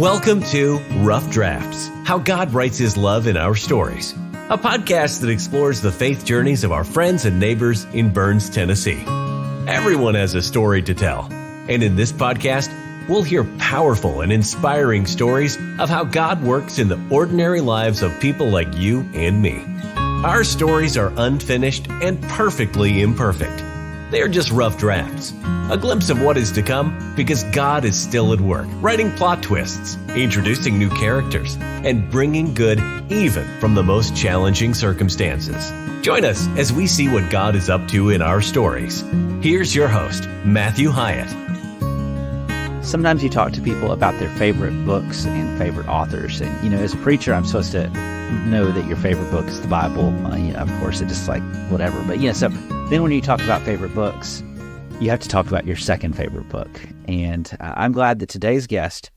Welcome to Rough Drafts, How God Writes His Love in Our Stories, a podcast that explores the faith journeys of our friends and neighbors in Burns, Tennessee. Everyone has a story to tell, and in this podcast, we'll hear powerful and inspiring stories of how God works in the ordinary lives of people like you and me. Our stories are unfinished and perfectly imperfect. They are just rough drafts, a glimpse of what is to come because God is still at work, writing plot twists, introducing new characters, and bringing good even from the most challenging circumstances. Join us as we see what God is up to in our stories. Here's your host, Matthew Hyatt. Sometimes you talk to people about their favorite books and favorite authors. And, as a preacher, I'm supposed to know that your favorite book is the Bible. Of course, it's just like whatever. But, so then when you talk about favorite books, you have to talk about your second favorite book. And I'm glad that today's guest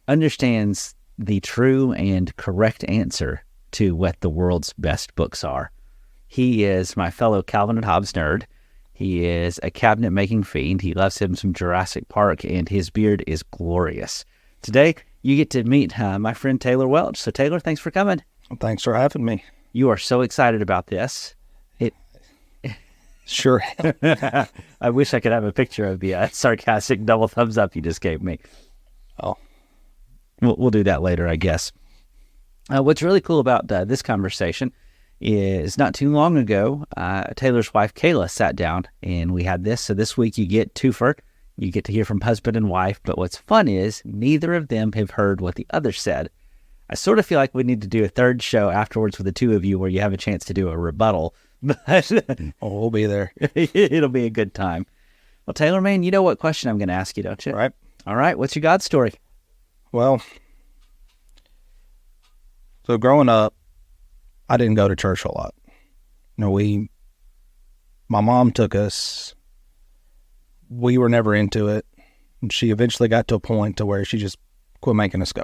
understands the true and correct answer to what the world's best books are. He is my fellow Calvin and Hobbes nerd. He is a cabinet-making fiend. He loves him some Jurassic Park, and his beard is glorious. Today, you get to meet my friend Taylor Welch. So, Taylor, thanks for coming. Well, thanks for having me. You are so excited about this. Sure. I wish I could have a picture of the sarcastic double thumbs up you just gave me. Oh. We'll do that later, I guess. What's really cool about this conversation is not too long ago, Taylor's wife, Kayla, sat down and we had this. So this week you get twofer. You get to hear from husband and wife. But what's fun is neither of them have heard what the other said. I sort of feel like we need to do a third show afterwards with the two of you where you have a chance to do a rebuttal. But we'll be there. It'll be a good time. Well, Taylor, man, you know what question I'm going to ask you, don't you? Right. All right. What's your God story? Well, so growing up, I didn't go to church a lot. My mom took us. We were never into it. And she eventually got to a point to where she just quit making us go.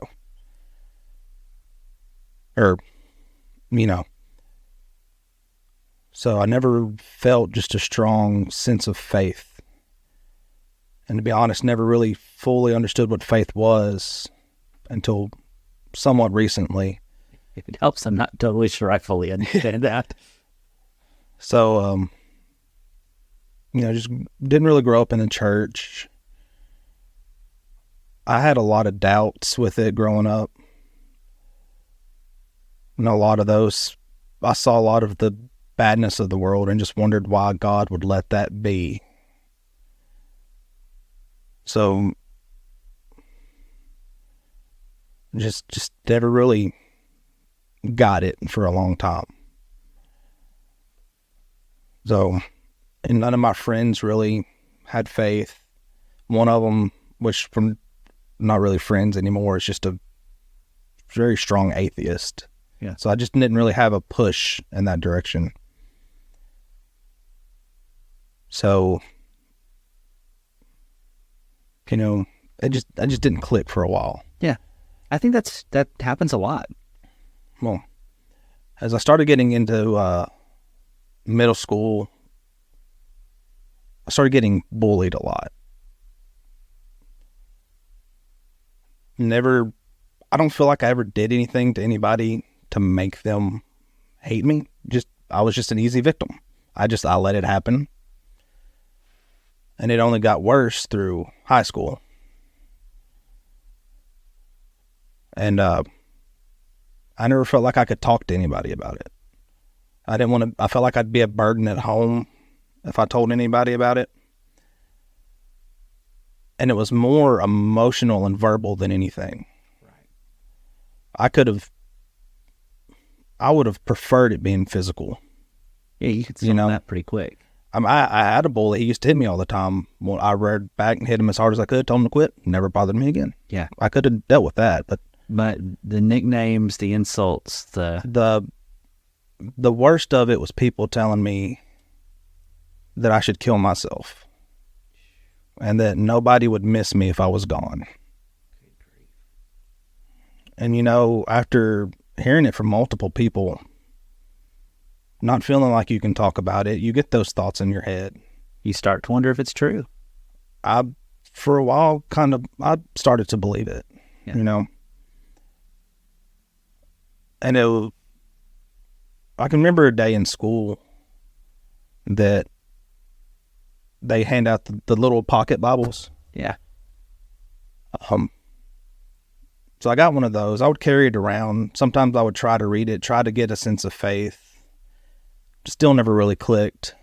So I never felt just a strong sense of faith. And to be honest, never really fully understood what faith was until somewhat recently. If it helps, I'm not totally sure I fully understand that. So, just didn't really grow up in the church. I had a lot of doubts with it growing up. And a lot of those, I saw a lot of the badness of the world and just wondered why God would let that be. So, just never really got it for a long time. So, and none of my friends really had faith. One of them, which from not really friends anymore, is just a very strong atheist. Yeah. So I just didn't really have a push in that direction. So, I just didn't click for a while. Yeah. I think that happens a lot. Well, as I started getting into middle school, I started getting bullied a lot. I don't feel like I ever did anything to anybody to make them hate me. I was just an easy victim. I let it happen. And it only got worse through high school. And I never felt like I could talk to anybody about it. I felt like I'd be a burden at home if I told anybody about it. And it was more emotional and verbal than anything. Right. I would have preferred it being physical. Yeah, you could solve that pretty quick. I had a bully. He used to hit me all the time. Well, I reared back and hit him as hard as I could, told him to quit. Never bothered me again. Yeah. I could have dealt with that, but the nicknames, the insults, the worst of it was people telling me that I should kill myself and that nobody would miss me if I was gone. And after hearing it from multiple people, not feeling like you can talk about it, you get those thoughts in your head. You start to wonder if it's true. For a while, I started to believe it. Yeah. And I can remember a day in school that they hand out the little pocket Bibles. Yeah. So I got one of those. I would carry it around. Sometimes I would try to read it, try to get a sense of faith. Still never really clicked.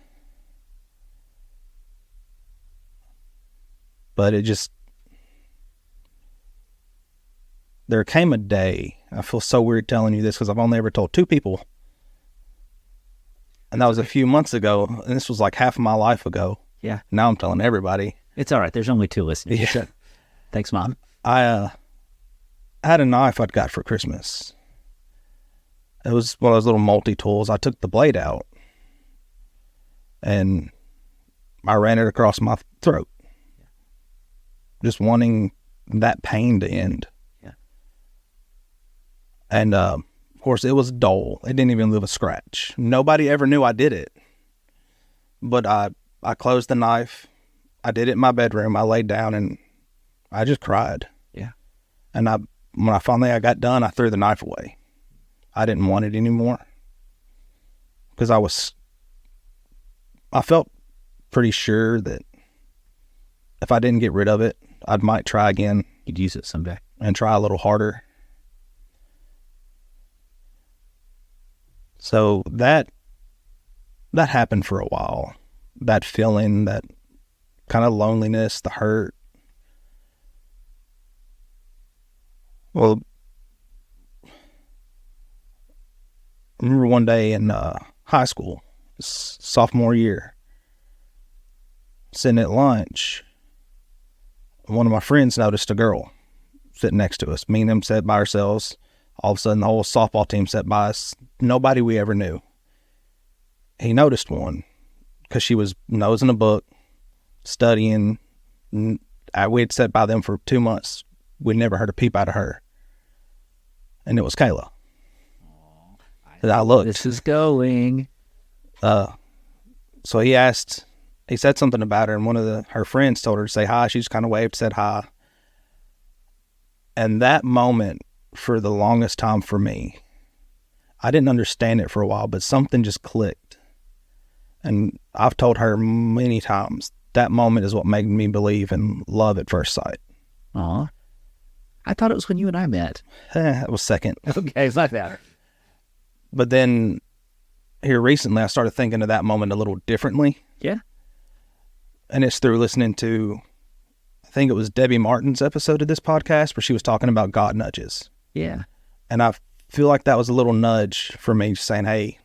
But there came a day, I feel so weird telling you this because I've only ever told 2 people. And that was a few months ago. And this was like half of my life ago. Yeah. Now I'm telling everybody. It's all right. There's only 2 listeners. Yeah. Thanks, Mom. I had a knife I'd got for Christmas. It was one of those little multi-tools. I took the blade out and I ran it across my throat. Just wanting that pain to end. Yeah. And of course, it was dull. It didn't even leave a scratch. Nobody ever knew I did it. But I closed the knife. I did it in my bedroom. I laid down and I just cried. Yeah. And when I finally got done, I threw the knife away. I didn't want it anymore. Because I felt pretty sure that if I didn't get rid of it, I might try again. You'd use it someday. And try a little harder. So that happened for a while. That feeling, that kind of loneliness, the hurt. Well, I remember one day in high school, sophomore year, sitting at lunch, one of my friends noticed a girl sitting next to us. Me and him sat by ourselves. All of a sudden, the whole softball team sat by us. Nobody we ever knew. He noticed one because she was nosing a book, studying. We had sat by them for 2 months. We'd never heard a peep out of her. And it was Kayla. And I looked. This is going. So he said something about her, and one of her friends told her to say hi. She just kind of waved, said hi. And that moment, for the longest time for me, I didn't understand it for a while, but something just clicked. And I've told her many times, that moment is what made me believe in love at first sight. Aw. I thought it was when you and I met. That was second. Okay, it's not that. But then here recently, I started thinking of that moment a little differently. Yeah. And it's through listening to, I think it was Debbie Martin's episode of this podcast where she was talking about God nudges. Yeah. And I feel like that was a little nudge for me saying, hey,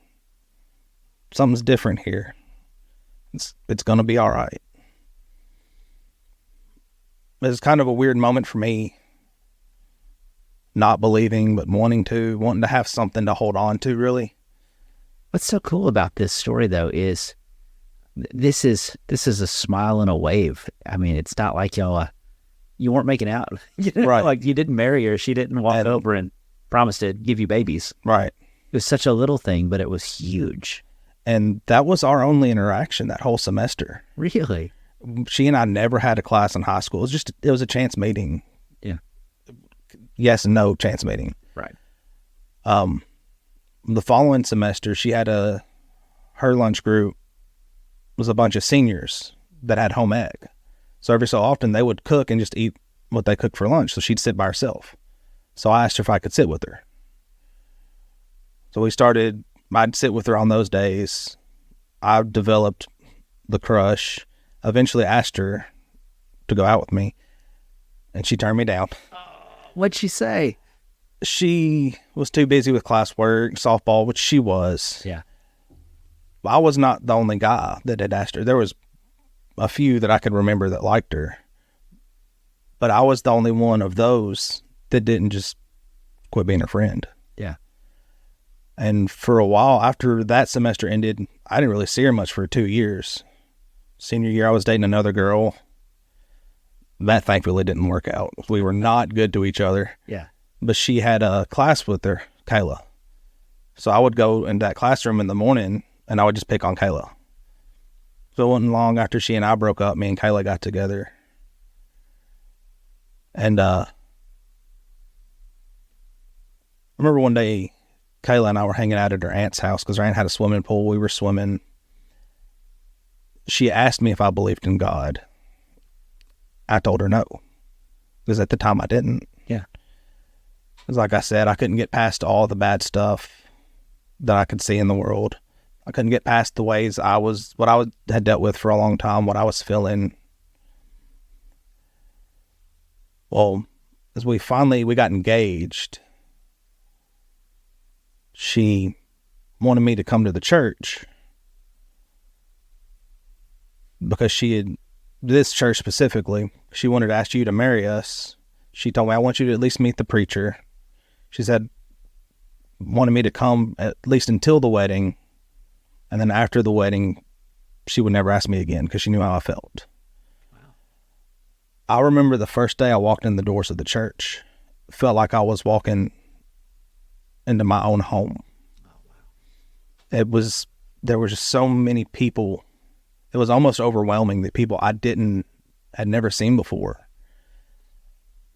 something's different here. It's going to be all right. It's kind of a weird moment for me, not believing, but wanting to have something to hold on to, really. What's so cool about this story, though, is this is a smile and a wave. I mean, it's not like y'all, you weren't making out. Right. Like you didn't marry her. She didn't walk over and promise to give you babies. Right. It was such a little thing, but it was huge. And that was our only interaction that whole semester. Really? She and I never had a class in high school. It was a chance meeting. Yeah. Yes and no chance meeting. Right. The following semester, she had her lunch group was a bunch of seniors that had home ec. So every so often they would cook and just eat what they cooked for lunch. So she'd sit by herself. So I asked her if I could sit with her. So I'd sit with her on those days. I developed the crush, eventually asked her to go out with me, and she turned me down. What'd she say? She was too busy with classwork, softball, which she was. Yeah. I was not the only guy that had asked her. There was a few that I could remember that liked her, but I was the only one of those that didn't just quit being her friend. Yeah. And for a while after that semester ended, I didn't really see her much for 2 years. Senior year, I was dating another girl. That thankfully didn't work out. We were not good to each other. Yeah. But she had a class with her, Kayla. So I would go in that classroom in the morning and I would just pick on Kayla. So it wasn't long after she and I broke up, me and Kayla got together. And I remember one day Kayla and I were hanging out at her aunt's house because her aunt had a swimming pool. We were swimming. She asked me if I believed in God. I told her no, because at the time I didn't. Yeah. Because like I said, I couldn't get past all the bad stuff that I could see in the world. I couldn't get past the ways had dealt with for a long time, what I was feeling. Well, as we got engaged, she wanted me to come to the church because this church specifically, she wanted to ask you to marry us. She told me, I want you to at least meet the preacher. She said, wanted me to come at least until the wedding. And then after the wedding, she would never ask me again because she knew how I felt. Wow. I remember the first day I walked in the doors of the church, felt like I was walking into my own home. Oh, wow. There were just so many people. It was almost overwhelming, the people had never seen before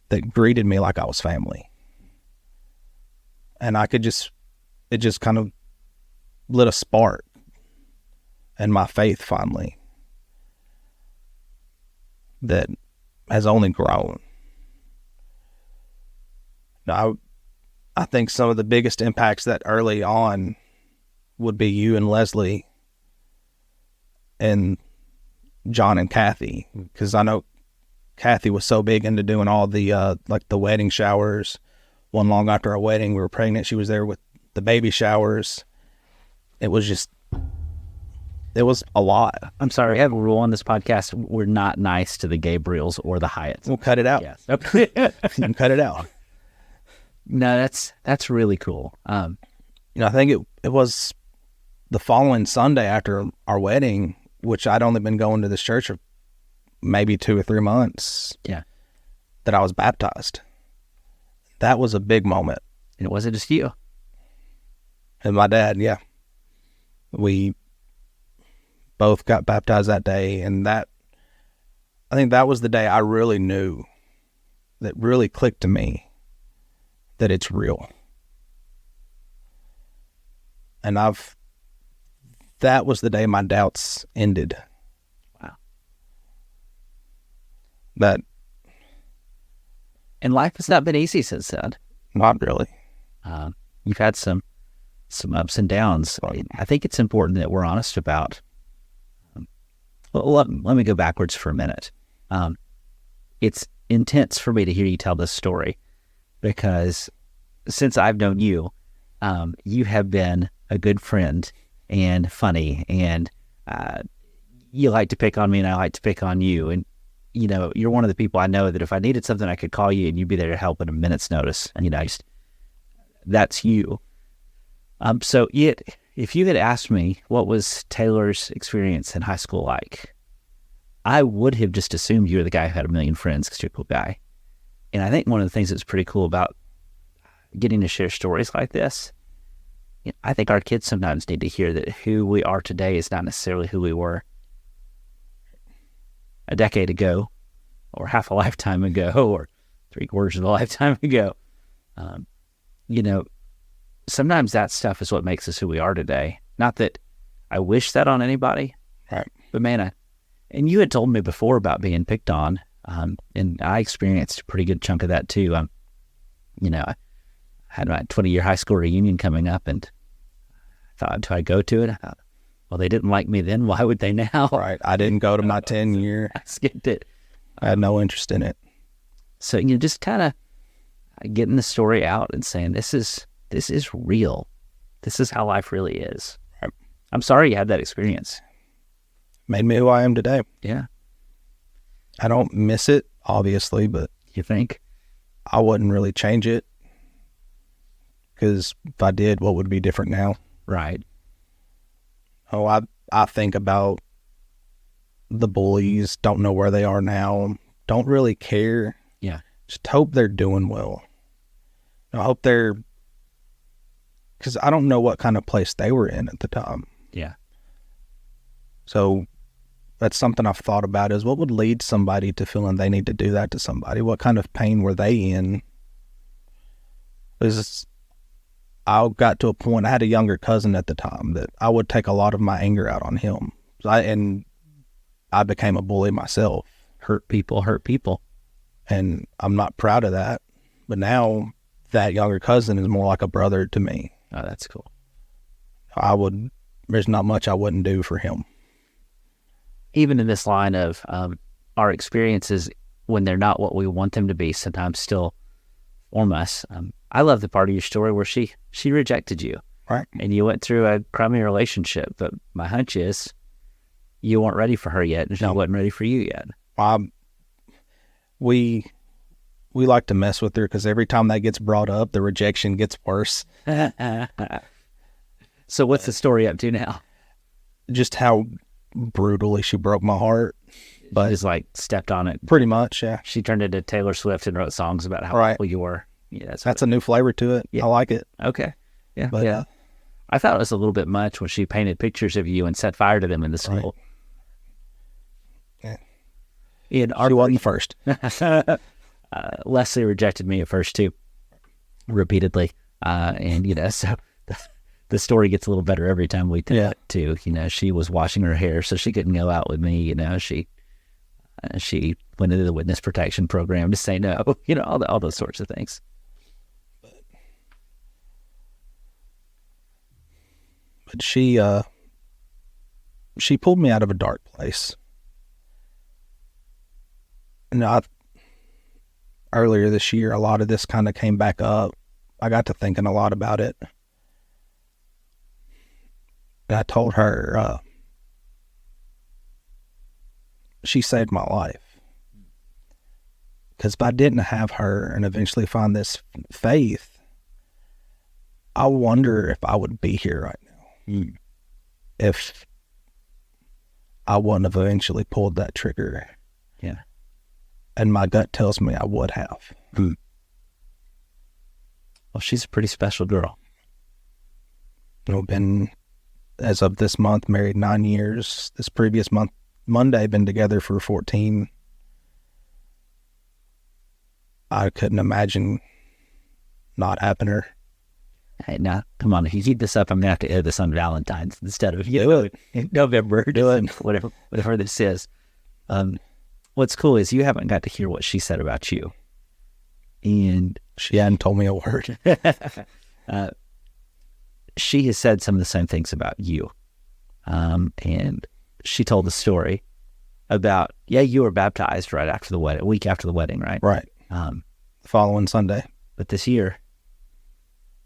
that greeted me like I was family. And it just kind of lit a spark in my faith finally that has only grown. Now, I think some of the biggest impacts that early on would be you and Leslie and John and Kathy, because I know Kathy was so big into doing all the like the wedding showers. One long after our wedding, we were pregnant. She was there with the baby showers. It was a lot. I'm sorry, we have a rule on this podcast. We're not nice to the Gabriels or the Hyatts. We'll cut it out. Yes. Okay. Cut it out. No, that's really cool. I think it was the following Sunday after our wedding, which I'd only been going to this church for maybe 2 or 3 months. Yeah. That I was baptized. That was a big moment. And it wasn't just you. And my dad, yeah. We both got baptized that day, and I think that was the day I really knew, that really clicked to me, that it's real. And that was the day my doubts ended. Wow. And life has not been easy since then. Not really. You've had some ups and downs. Right. I think it's important that we're honest about. Let me go backwards for a minute. It's intense for me to hear you tell this story, because since I've known you, you have been a good friend and funny, and you like to pick on me and I like to pick on you. And, you're one of the people I know that if I needed something, I could call you and you'd be there to help at a minute's notice. And, that's you. So if you had asked me what was Taylor's experience in high school like, I would have just assumed you were the guy who had a million friends because you're a cool guy. And I think one of the things that's pretty cool about getting to share stories like this, I think our kids sometimes need to hear that who we are today is not necessarily who we were a decade ago, or half a lifetime ago, or 3/4 of a lifetime ago. Sometimes that stuff is what makes us who we are today. Not that I wish that on anybody, right? But man, and you had told me before about being picked on, and I experienced a pretty good chunk of that too. I had my 20-year high school reunion coming up, and I thought, do I go to it? I thought, well, they didn't like me then. Why would they now? Right. I didn't go to my 10-year. I skipped it. I had no interest in it. So just kind of getting the story out and saying, this is real. This is how life really is. Right. I'm sorry you had that experience. Made me who I am today. Yeah. I don't miss it, obviously, but You think? I wouldn't really change it, because if I did, what would be different now? Right. Oh, I think about the bullies, don't know where they are now, don't really care. Yeah. Just hope they're doing well. I hope because I don't know what kind of place they were in at the time. Yeah. So that's something I've thought about, is what would lead somebody to feeling they need to do that to somebody? What kind of pain were they in? I got to a point, I had a younger cousin at the time that I would take a lot of my anger out on him. And I became a bully myself. Hurt people hurt people. And I'm not proud of that. But now that younger cousin is more like a brother to me. Oh, that's cool. There's not much I wouldn't do for him. Even in this line of our experiences, when they're not what we want them to be, sometimes still form us. I love the part of your story where she rejected you. Right. And you went through a crummy relationship, but my hunch is you weren't ready for her yet, and she wasn't ready for you yet. We like to mess with her because every time that gets brought up, the rejection gets worse. So what's the story up to now? Just how brutally she broke my heart. But Just like stepped on it. Pretty much, yeah. She turned into Taylor Swift and wrote songs about how awful you were. Yeah, that's a new flavor to it. Yeah. I like it. Okay. Yeah. But, yeah. I thought it was a little bit much when she painted pictures of you and set fire to them in the school. Right. Yeah. She wasn't first. Leslie rejected me at first too, repeatedly. And so the story gets a little better every time we tell it too. She was washing her hair, so she couldn't go out with me. She went into the witness protection program to say no. All those sorts of things. But she pulled me out of a dark place. And earlier this year, a lot of this kind of came back up. I got to thinking a lot about it. And I told her, she saved my life. Because if I didn't have her and eventually find this faith, I wonder if I would be here right now. If I wouldn't have eventually pulled that trigger. Yeah. And my gut tells me I would have. Well, she's a pretty special girl. Been, as of this month, married 9 years. This previous month, Monday, been together for 14. I couldn't imagine not having her. Hey, now, come on. If you keep this up, I'm going to have to air this on Valentine's instead of November, whatever this is. What's cool is you haven't got to hear what she said about you. And she hadn't told me a word. She has said some of the same things about you. And she told the story about, you were baptized right after the wedding, a week after the wedding, right? Right. The following Sunday. But this year,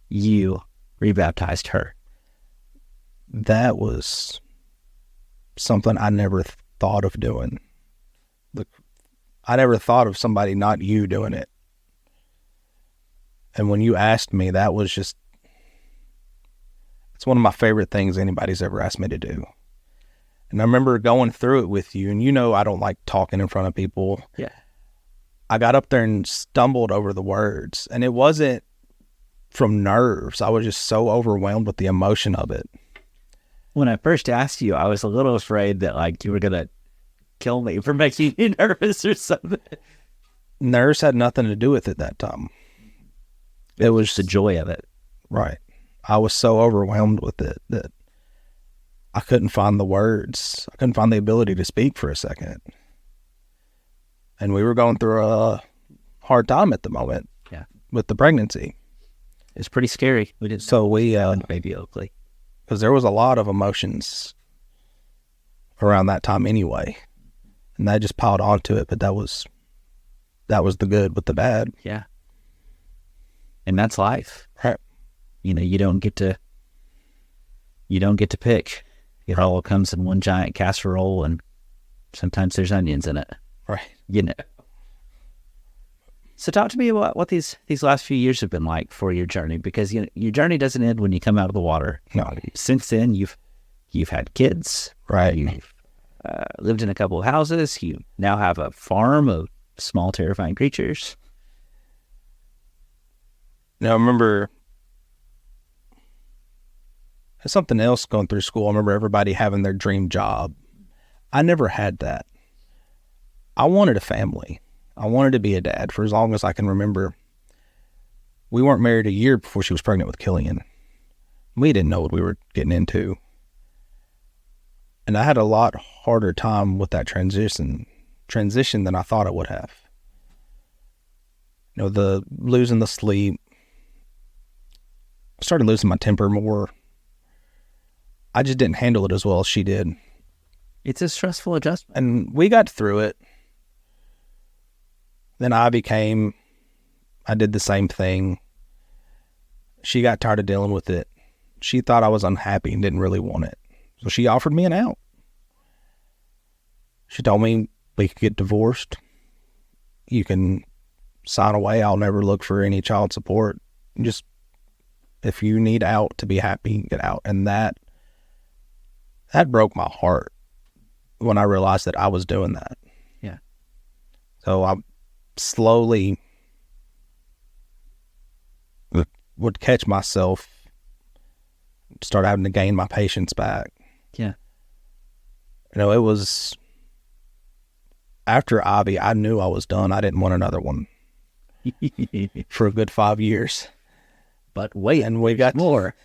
you rebaptized her. That was something I never thought of doing. I never thought of somebody not you doing it. And when you asked me, that was just, it's one of my favorite things anybody's ever asked me to do. And I remember going through it with you, and I don't like talking in front of people. Yeah. I got up there and stumbled over the words, and it wasn't from nerves. I was just so overwhelmed with the emotion of it. When I first asked you, I was a little afraid that you were going to kill me for making you nervous or something. Nerves had nothing to do with it that time. It was the joy of it. Right. I was so overwhelmed with it that I couldn't find the words. I couldn't find the ability to speak for a second. And we were going through a hard time at the moment. Yeah. With the pregnancy. It's pretty scary. We didn't know baby Oakley. Because there was a lot of emotions around that time anyway. And that just piled onto it, but that was the good with the bad. Yeah. And that's life. Right. You don't get to pick. It all comes in one giant casserole, and sometimes there's onions in it. Right. So talk to me about what these last few years have been like for your journey, because your journey doesn't end when you come out of the water. No. Since then, you've had kids. Right. You've lived in a couple of houses. You now have a farm of small, terrifying creatures. Now, I remember something else going through school. I remember everybody having their dream job. I never had that. I wanted a family. I wanted to be a dad for as long as I can remember. We weren't married a year before she was pregnant with Killian. We didn't know what we were getting into. And I had a lot harder time with that transition than I thought it would have. You know, the losing the sleep. I started losing my temper more. I just didn't handle it as well as she did. It's a stressful adjustment. And we got through it. Then I did the same thing. She got tired of dealing with it. She thought I was unhappy and didn't really want it. So she offered me an out. She told me we could get divorced. You can sign away. I'll never look for any child support. Just, if you need out to be happy, get out. And that broke my heart when I realized that I was doing that. Yeah. So I slowly would catch myself, start having to gain my patience back. Yeah. You know, it was after Ivy, I knew I was done. I didn't want another one for a good 5 years. But wait, and we got more.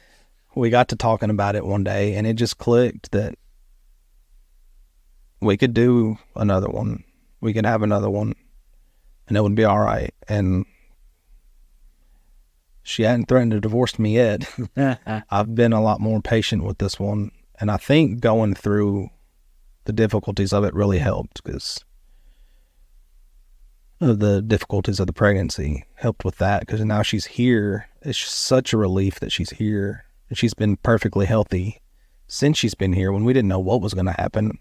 We got to talking about it one day, and it just clicked that we could do another one. We could have another one, and it would be all right. And she hadn't threatened to divorce me yet. I've been a lot more patient with this one, and I think going through the difficulties of it really helped, because the difficulties of the pregnancy helped with that, because now she's here. It's just such a relief that she's here. And she's been perfectly healthy since she's been here, when we didn't know what was going to happen.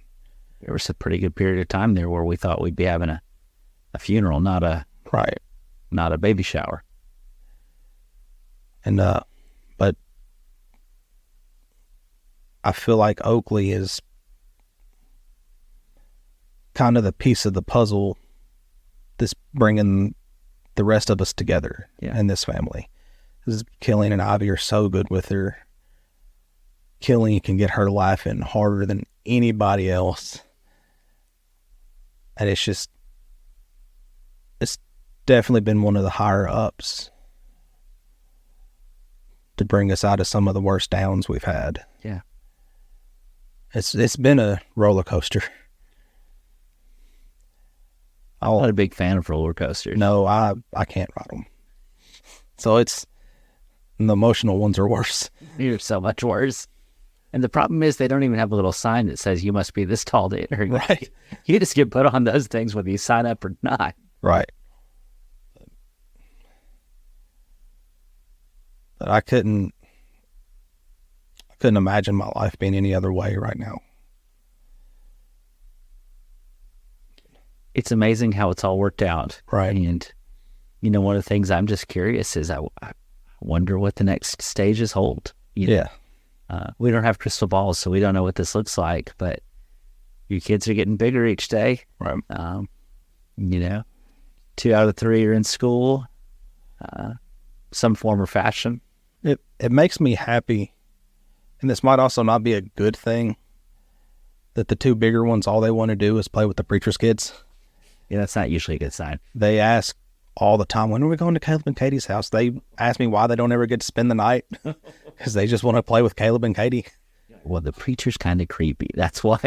There was a pretty good period of time there where we thought we'd be having a funeral, not a baby shower. And but I feel like Oakley is kind of the piece of the puzzle that's bringing the rest of us together in this family. Because Killian and Ivy are so good with her. Killian can get her laughing harder than anybody else. And it's definitely been one of the higher ups to bring us out of some of the worst downs we've had. Yeah. It's been a roller coaster. I'm not a big fan of roller coasters. No, I can't ride them. So the emotional ones are worse. You're so much worse. And the problem is they don't even have a little sign that says you must be this tall to enter. Right. You just get put on those things whether you sign up or not. Right. But I couldn't imagine my life being any other way right now. It's amazing how it's all worked out. Right. And, one of the things I'm just curious is I wonder what the next stages hold. Yeah. We don't have crystal balls, so we don't know what this looks like, but your kids are getting bigger each day. Right. 2 out of 3 are in school, some form or fashion. It makes me happy, and this might also not be a good thing, that the 2 bigger ones, all they want to do is play with the preacher's kids. Yeah, that's not usually a good sign. They ask all the time, when are we going to Caleb and Katie's house? They ask me why they don't ever get to spend the night, because they just want to play with Caleb and Katie. Well, the preacher's kind of creepy. That's why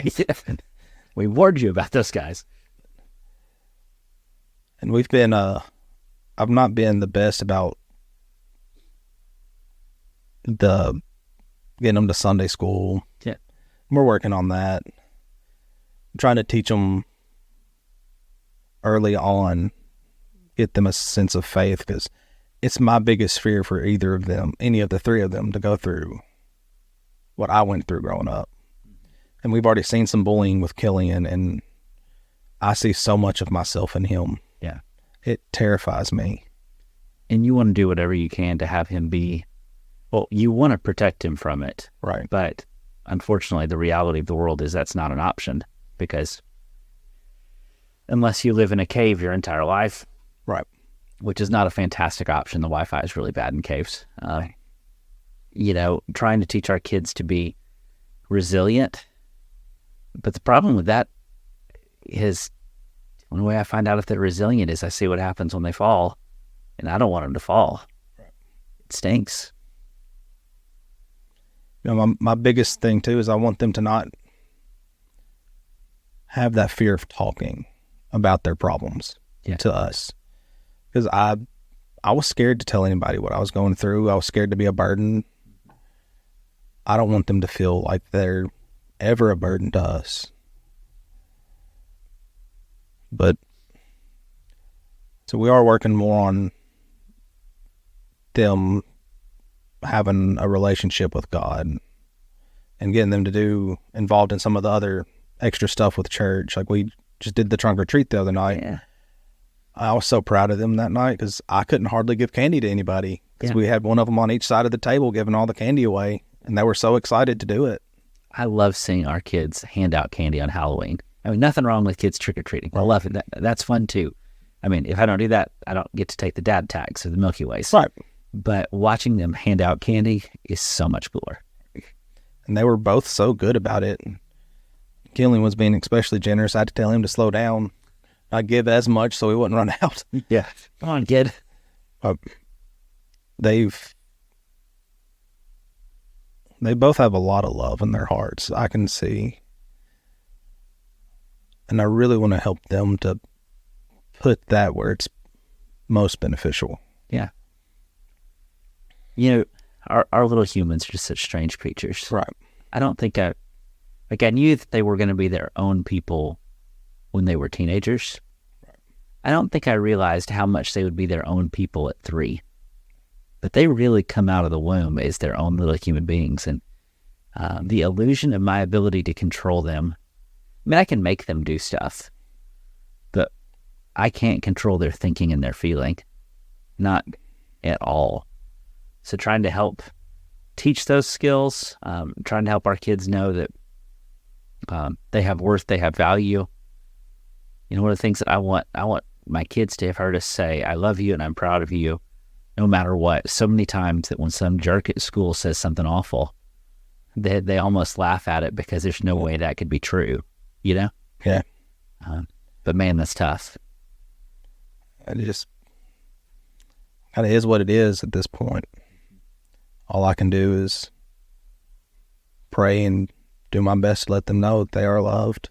we warned you about those guys. And we've been, I've not been the best about getting them to Sunday school. Yeah. We're working on that. I'm trying to teach them early on, get them a sense of faith, because it's my biggest fear for either of them, any of the 3 of them, to go through what I went through growing up. And we've already seen some bullying with Killian, and I see so much of myself in him. Yeah. It terrifies me. And you want to do whatever you can to have him be, well, you want to protect him from it. Right. But unfortunately, the reality of the world is that's not an option, because unless you live in a cave your entire life, right, which is not a fantastic option. The Wi-Fi is really bad in caves. Trying to teach our kids to be resilient. But the problem with that is, one way I find out if they're resilient is I see what happens when they fall, and I don't want them to fall. Right. It stinks. My biggest thing too is I want them to not have that fear of talking about their problems to us, because I was scared to tell anybody what I was going through. I was scared to be a burden. I don't want them to feel like they're ever a burden to us. But so we are working more on them having a relationship with God and getting them to do involved in some of the other extra stuff with church. Like we just did the trunk or treat the other night. Yeah. I was so proud of them that night because I couldn't hardly give candy to anybody because we had one of them on each side of the table giving all the candy away, and they were so excited to do it. I love seeing our kids hand out candy on Halloween. I mean, nothing wrong with kids trick-or-treating. I love it. That's fun too. I mean, if I don't do that, I don't get to take the dad tags or the Milky Ways. Right. But watching them hand out candy is so much cooler. And they were both so good about it. Killian was being especially generous. I had to tell him to slow down, not give as much so he wouldn't run out. Yeah. Come on, kid. They both have a lot of love in their hearts, I can see. And I really want to help them to put that where it's most beneficial. Yeah. You know, our little humans are just such strange creatures. Right. I don't think I knew that they were going to be their own people when they were teenagers. Right. I don't think I realized how much they would be their own people at 3. But they really come out of the womb as their own little human beings. And the illusion of my ability to control them, I mean, I can make them do stuff, but I can't control their thinking and their feeling. Not at all. So trying to help teach those skills, trying to help our kids know that they have worth, they have value. You know, one of the things that I want my kids to have heard us say, I love you and I'm proud of you, no matter what. So many times that when some jerk at school says something awful, they almost laugh at it because there's no way that could be true, you know? Yeah. But man, that's tough. It just kind of is what it is at this point. All I can do is pray and do my best to let them know that they are loved,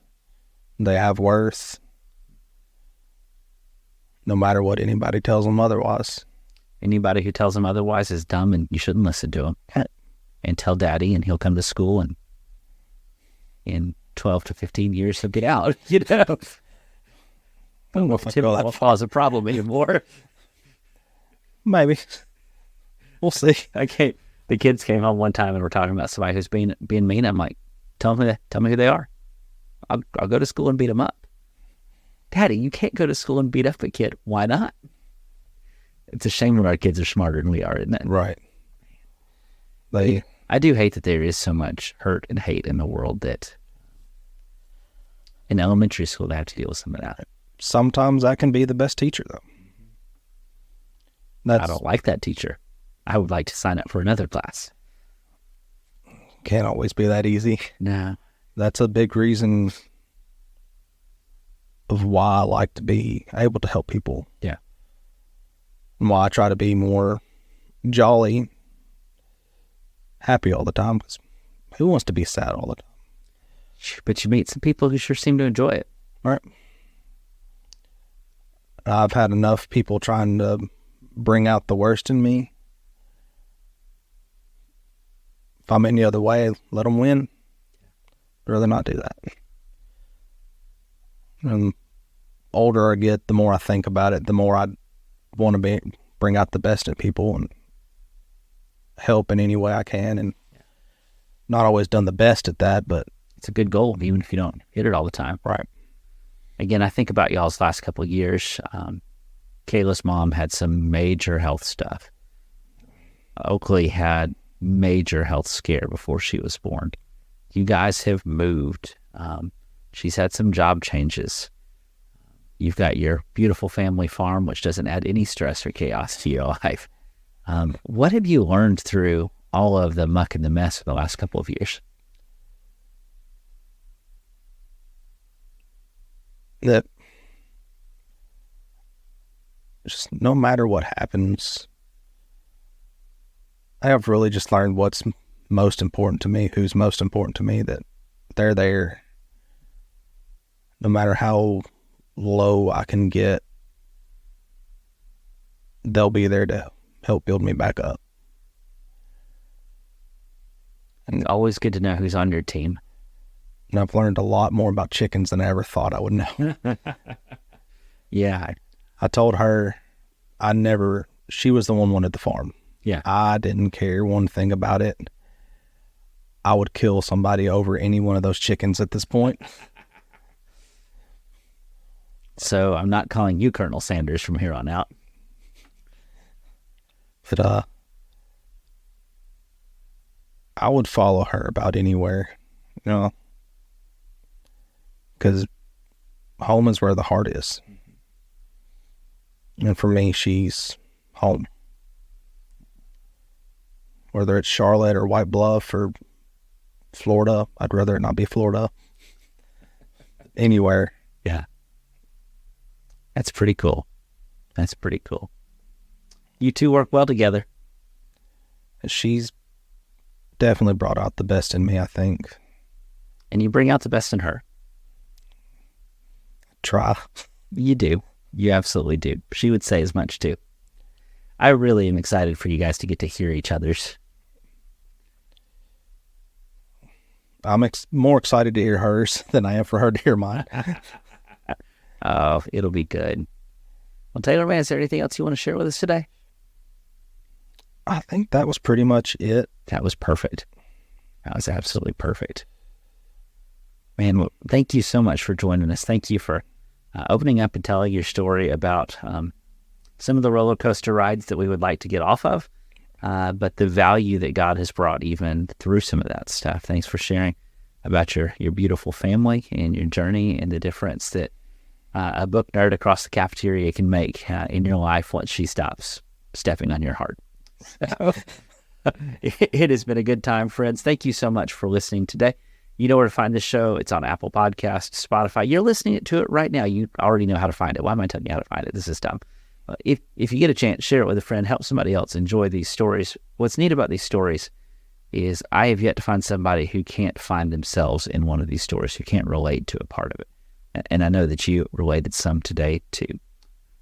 they have worth, no matter what anybody tells them otherwise. Anybody who tells them otherwise is dumb and you shouldn't listen to them. And tell daddy and he'll come to school and in 12 to 15 years he'll get out, you know. I don't know if I call that cause a problem anymore. Maybe. We'll see. The kids came home one time and were talking about somebody who's being mean. I'm like, tell me who they are. I'll go to school and beat them up. Daddy, you can't go to school and beat up a kid. Why not? It's a shame when our kids are smarter than we are, isn't it? Right. I do hate that there is so much hurt and hate in the world that in elementary school they have to deal with some of that. Sometimes I can be the best teacher, though. I don't like that teacher. I would like to sign up for another class. Can't always be that easy. No. That's a big reason of why I like to be able to help people. Yeah. And why I try to be more jolly, happy all the time, because who wants to be sad all the time? But you meet some people who sure seem to enjoy it. Right. I've had enough people trying to bring out the worst in me. If I'm any other way, let them win. I'd rather not do that. And the older I get, the more I think about it, the more I want to bring out the best in people and help in any way I can. And not always done the best at that, but it's a good goal, even if you don't hit it all the time. Right. Again, I think about y'all's last couple of years. Kayla's mom had some major health stuff. Oakley had major health scare before she was born. You guys have moved. She's had some job changes. You've got your beautiful family farm, which doesn't add any stress or chaos to your life. What have you learned through all of the muck and the mess for the last couple of years? That just no matter what happens, I have really just learned what's most important to me, who's most important to me, that they're there. No matter how low I can get, they'll be there to help build me back up. It's always good to know who's on your team. And I've learned a lot more about chickens than I ever thought I would know. Yeah. I told her she was the one who wanted the farm. Yeah. I didn't care one thing about it. I would kill somebody over any one of those chickens at this point. So I'm not calling you Colonel Sanders from here on out. But I would follow her about anywhere, because home is where the heart is. And for me, she's home. Whether it's Charlotte or White Bluff or Florida, I'd rather it not be Florida. Anywhere. Yeah. That's pretty cool. That's pretty cool. You two work well together. She's definitely brought out the best in me, I think. And you bring out the best in her. Try. You do. You absolutely do. She would say as much too. I really am excited for you guys to get to hear each other's. I'm more excited to hear hers than I am for her to hear mine. Oh, it'll be good. Well, Taylor, man, is there anything else you want to share with us today? I think that was pretty much it. That was perfect. That was absolutely perfect. Man, well, thank you so much for joining us. Thank you for opening up and telling your story about some of the roller coaster rides that we would like to get off of, but the value that God has brought even through some of that stuff. Thanks for sharing about your beautiful family and your journey and the difference that a book nerd across the cafeteria can make in your life once she stops stepping on your heart. It has been a good time, friends. Thank you so much for listening today. You know where to find this show. It's on Apple Podcasts, Spotify. You're listening to it right now. You already know how to find it. Why am I telling you how to find it? This is dumb. If you get a chance, share it with a friend. Help somebody else enjoy these stories. What's neat about these stories is I have yet to find somebody who can't find themselves in one of these stories, who can't relate to a part of it. And I know that you related some today too.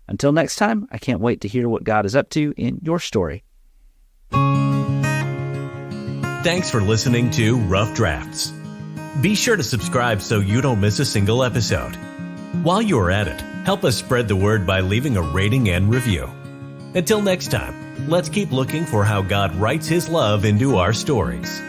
Until next time, I can't wait to hear what God is up to in your story. Thanks for listening to Rough Drafts. Be sure to subscribe so you don't miss a single episode. While you're at it, help us spread the word by leaving a rating and review. Until next time, let's keep looking for how God writes His love into our stories.